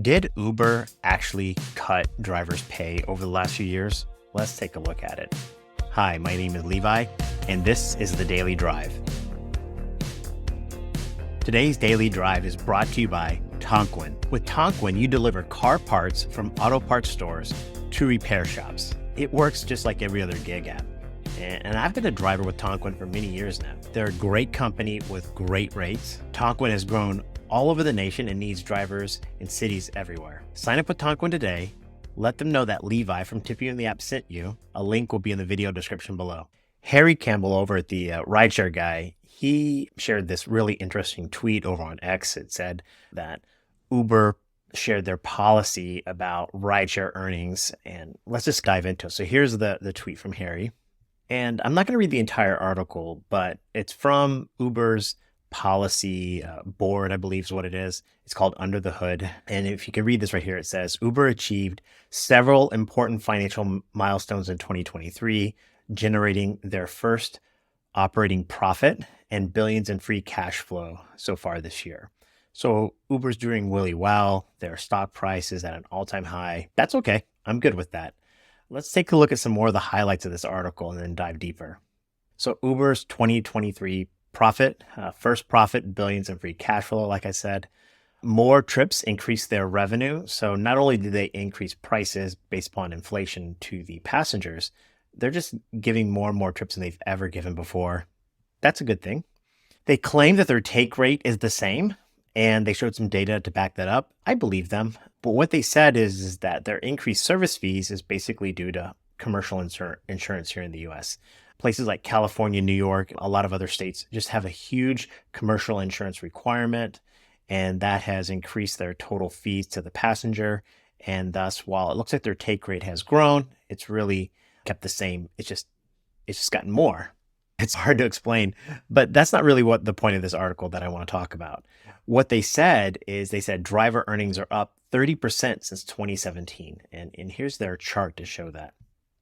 Did Uber actually cut drivers' pay over the last few years? Let's take a look at it. Hi, my name is Levi, and this is the Daily Drive. Today's Daily Drive is brought to you by Tonquin. With Tonquin, you deliver car parts from auto parts stores to repair shops. It works just like every other gig app. And I've been a driver with Tonquin for many years now. They're a great company with great rates. Tonquin has grown all over the nation and needs drivers in cities everywhere. Sign up with Tonquin today. Let them know that Levi from Tip You in the App sent you. A link will be in the video description below. Harry Campbell over at the Rideshare guy, he shared this really interesting tweet over on X. It said that Uber shared their policy about rideshare earnings, and let's just dive into it. So here's the tweet from Harry. And I'm not going to read the entire article, but it's from Uber's policy board, I believe is what it is. It's called Under the Hood. And if you can read this right here, it says, Uber achieved several important financial milestones in 2023, generating their first operating profit and billions in free cash flow so far this year. So Uber's doing really well. Their stock price is at an all-time high. That's okay. I'm good with that. Let's take a look at some more of the highlights of this article and then dive deeper. So Uber's 2023 profit, first profit, billions in free cash flow, like I said. More trips increased their revenue. So not only did they increase prices based upon inflation to the passengers, they're just giving more and more trips than they've ever given before. That's a good thing. They claim that their take rate is the same, and they showed some data to back that up. I believe them. But what they said is that their increased service fees is basically due to commercial insurance here in the US. Places like California, New York, a lot of other states just have a huge commercial insurance requirement, and that has increased their total fees to the passenger. And thus, while it looks like their take rate has grown, it's really kept the same. It's just gotten more. It's hard to explain, but that's not really what the point of this article that I want to talk about. What they said is they said driver earnings are up 30% since 2017. And here's their chart to show that.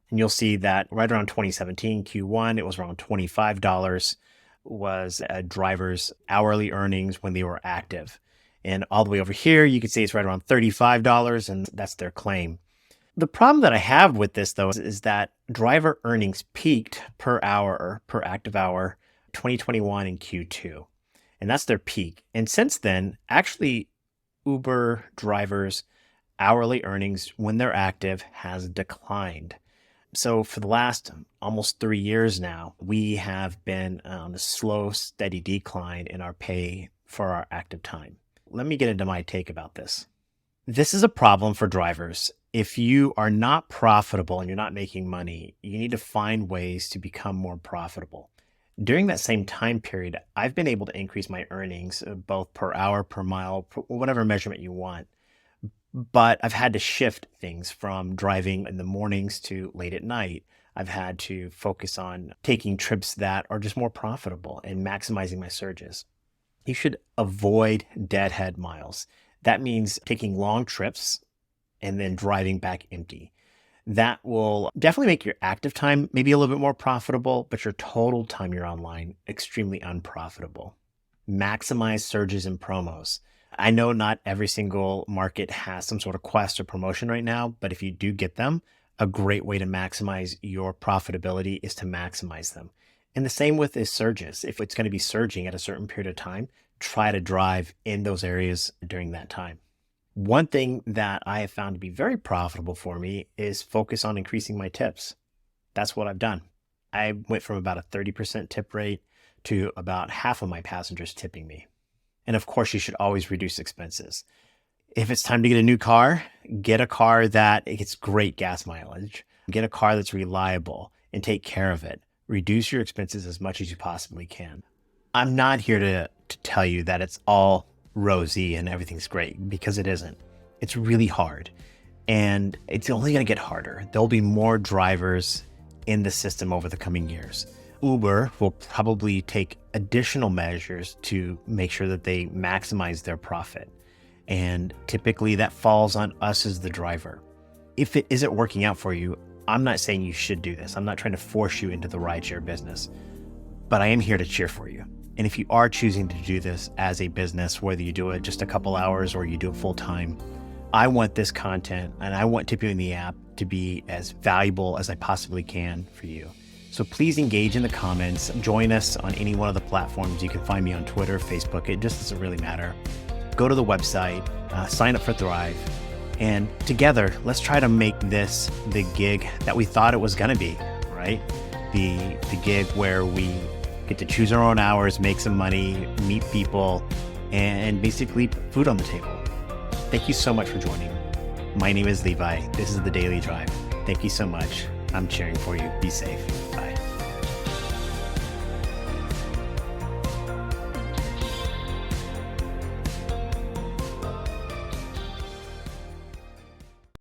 And you'll see that right around 2017, Q1, it was around $25 was a driver's hourly earnings when they were active. And all the way over here, you can see it's right around $35, and that's their claim. The problem that I have with this, though, is that driver earnings peaked per hour or per active hour 2021 and Q2. And that's their peak. And since then, actually, Uber drivers' hourly earnings when they're active has declined. So for the last almost 3 years now, we have been on a slow, steady decline in our pay for our active time. Let me get into my take about this. This is a problem for drivers. If you are not profitable and you're not making money, you need to find ways to become more profitable. During that same time period, I've been able to increase my earnings both per hour, per mile, whatever measurement you want. But I've had to shift things from driving in the mornings to late at night. I've had to focus on taking trips that are just more profitable and maximizing my surges. You should avoid deadhead miles. That means taking long trips and then driving back empty. That will definitely make your active time maybe a little bit more profitable, but your total time you're online extremely unprofitable. Maximize surges and promos. I know not every single market has some sort of quest or promotion right now, but if you do get them, a great way to maximize your profitability is to maximize them. And the same with is surges. If it's going to be surging at a certain period of time, try to drive in those areas during that time. One thing that I have found to be very profitable for me is focus on increasing my tips. That's what I've done. I went from about a 30% tip rate to about half of my passengers tipping me. And of course, you should always reduce expenses. If it's time to get a new car, get a car that it gets great gas mileage. Get a car that's reliable and take care of it. Reduce your expenses as much as you possibly can. I'm not here to tell you that it's all rosy and everything's great, because it isn't. It's really hard, and it's only going to get harder. There'll be more drivers in the system over the coming years. Uber will probably take additional measures to make sure that they maximize their profit. And typically that falls on us as the driver. If it isn't working out for you, I'm not saying you should do this. I'm not trying to force you into the rideshare business, but I am here to cheer for you. And if you are choosing to do this as a business, whether you do it just a couple hours or you do it full time, I want this content and I want Tipping in the app to be as valuable as I possibly can for you. So please engage in the comments. Join us on any one of the platforms. You can find me on Twitter, Facebook. It just doesn't really matter. Go to the website, sign up for Thrive, and together, let's try to make this the gig that we thought it was going to be, right? The gig where we get to choose our own hours, make some money, meet people, and basically put food on the table. Thank you so much for joining. My name is Levi. This is The Daily Drive. Thank you so much. I'm cheering for you. Be safe. Bye.